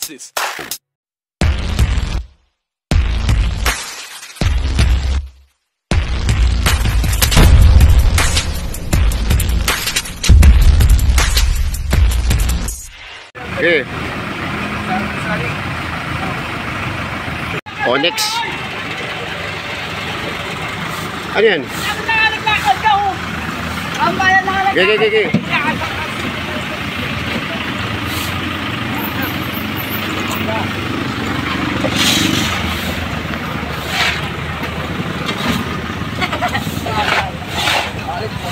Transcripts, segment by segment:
this? Okay. Onyx. Ano yan? Gigi.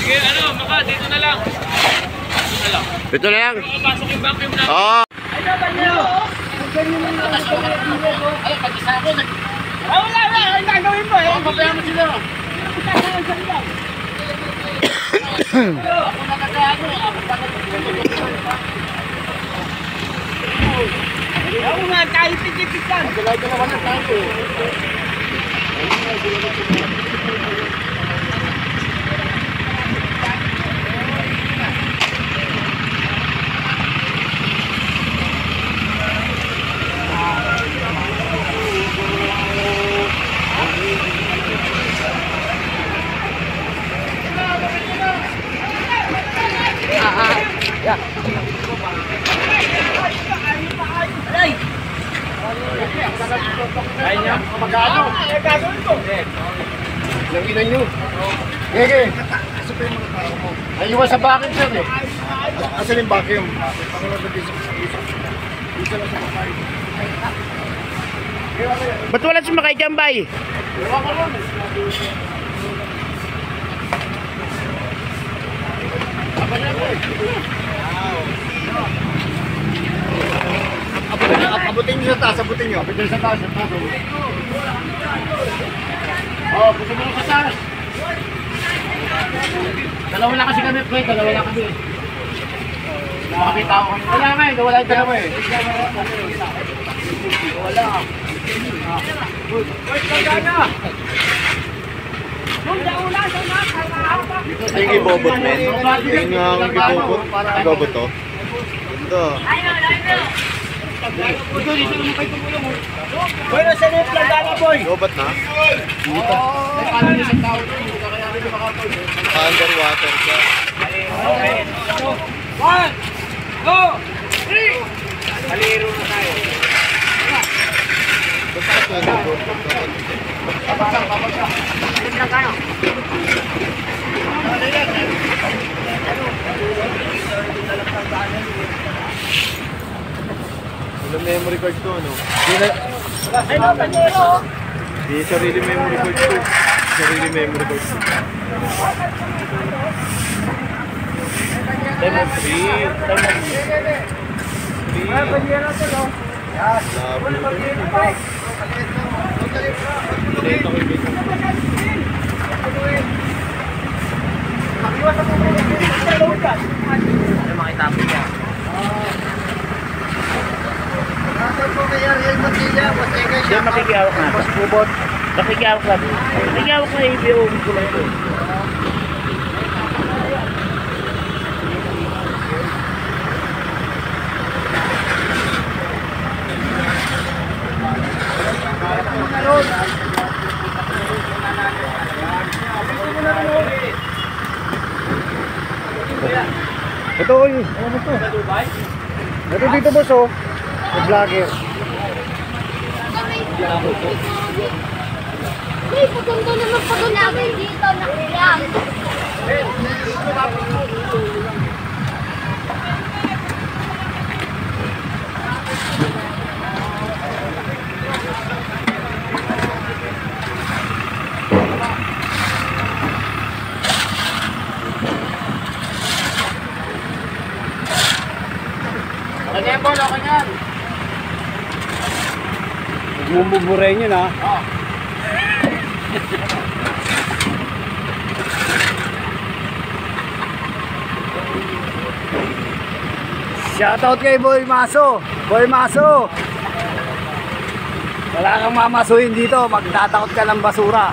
Sige, maka, dito na lang. Dito na lang. Pasok yung vacuum na. Oo. Ay, dapat niyo. Ay, pag-isa ako. Wala. Ang gagawin mo eh. Papayaman mo sila. Ako nakagaano. Ako nga, kahit tikipit yan. Dalawa na tayo. Kaya magano? Gagawin ko. Langinan nyo. Gege. Ayun sa vacuum sir eh. Asan yung vacuum? Ba't wala sumakay dyan, bay? Ewan ko nun. Abutin nyo sa taas, abutin nyo. Abutin sa taas, Oh, gusto mo sa taas. Dalawa lang kasi kami, Fred. Dalawa lang kami. Nakakita ko kami. Wala nga eh, wala yung dalawa eh. Wala. Ay, yung ibobot, men. Yung ibobot. Ibobot to. Ito. Boy, nasa lip lang dala, boy. Ibobot na? Dito. Underwater siya. 1, 2, 3. Maliro na tayo. Ano memory card to, no? Ay, no, Panero. Di sarili memory card to. Sarili memory card to. Demo 3. Ay, Panero to, no? Yes. Makiwas ako mo. Ano makitapos niya? Diyan makikihawak na. Mas bubot. Makikihawak na. Makikihawak na yung kulay ko. Ito, oy. Ano to? Ito dito, boss, oh. Vlogger. Uy, paganda naman paganda dito na kaya. Okay, Bol, okay yan. Bumuburay nyo na. Oo. Shoutout kay Boy Maso. Boy Maso. Wala kang mamasuhin dito. Magtatakot ka ng basura.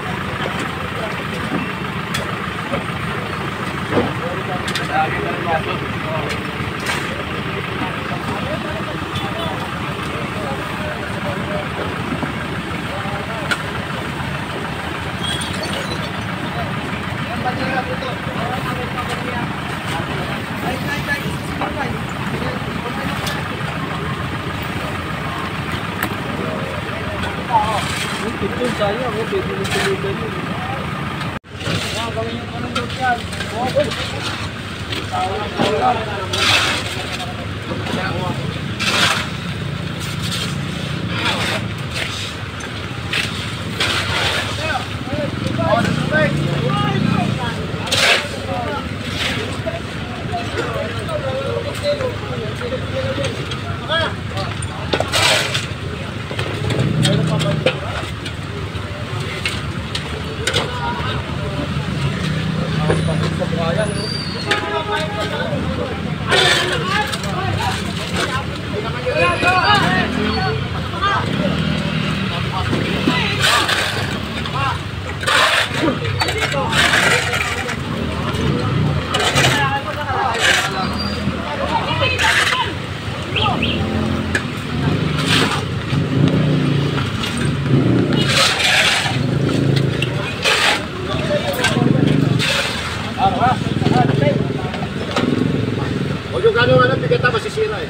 Huwag yung gano'n ano, bigata masisira eh.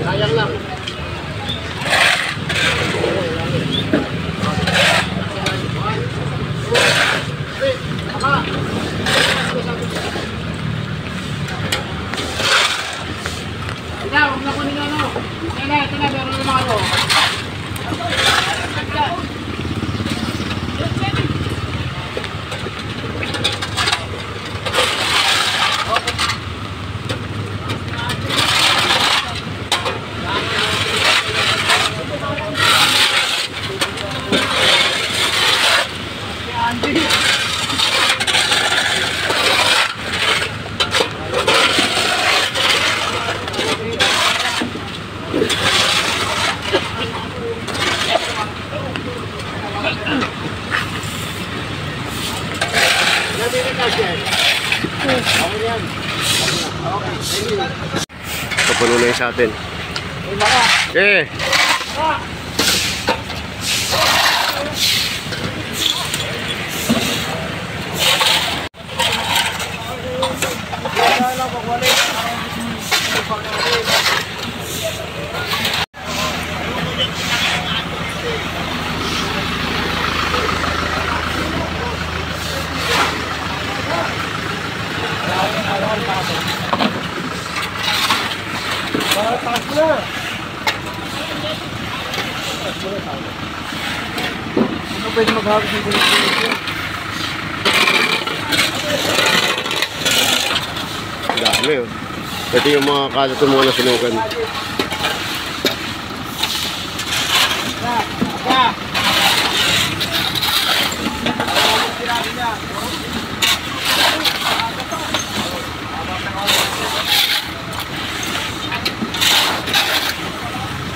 Sayang lang. Ito, huwag na kunin ano. Ito na, meron naman ano. Papuno na yun sa atin. Eh! Ano pwede maghagos ng gulit-gulit? Dami oh. Ito yung mga kalat ng mga nasunugan.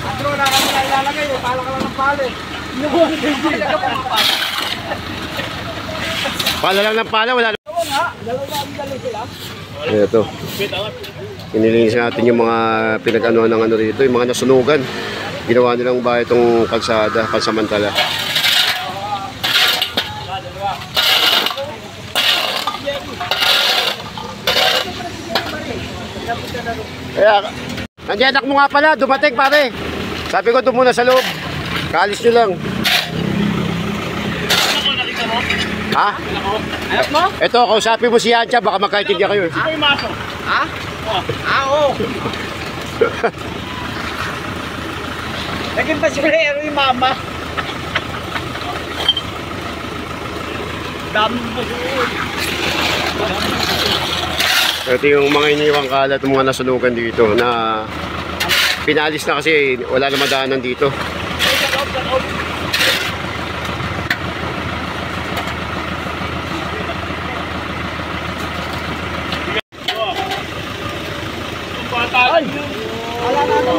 Andro, na kami na ilalagay eh. Pala ka lang ng pala eh. Pala lang ng pala, wala. Ito. Inilinis natin yung mga pinag-ano ng ano rito, yung mga nasunugan. Ginawa nilang ba itong kalsada, pansamantala. Kaya, nandiyan anak mo nga pala, dumating pare. Sabi ko doon muna sa loob. Kaalis nyo lang. Ha? Anak mo? Ito, kausapin mo si Yancha, baka magkaitigyan kayo. Ito yung maso. Ha? Oo. Naging basurero yung mama. Daming basurero. Ito yung mga iniwang kalat ng mga nasunugan dito na pinalis na kasi wala na madaanan dito. Ay! Wala na ano.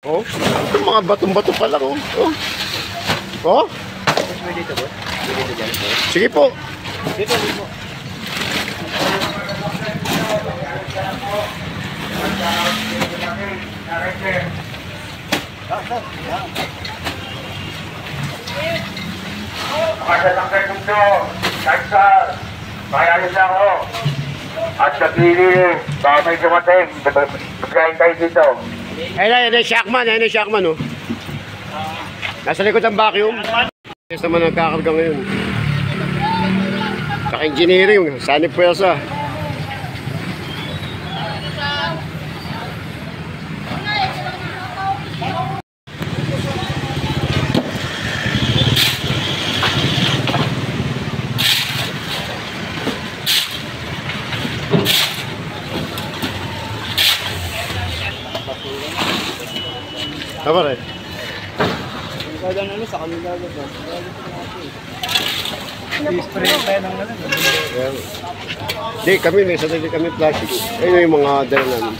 Oh, yung mga batong-bato pa lang oh. Oh. Oh? Sige po. Makasalang mundo, kahit sa mayayain lang ako. At sa pili, baka may dumating, pagkain tayo dito. Ayun yung Shackman, ayun yung Shackman, oh. Nasa likod ang vacuum. Yes naman nagkakarga ngayon. Saka engineering, sanib pwersa. Apa rin? Di kami may sarili kami plastic. Ayun yung mga dala namin.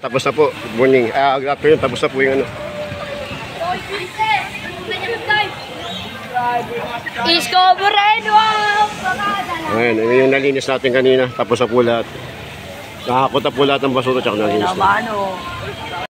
Tapos na po, good morning. Afternoon, tapos na po yung ano. Discovered! Wow! Ayan, yun yung nalinis natin kanina. Tapos na po lahat. Nakakot na po lahat ng basura tsaka nalinis na.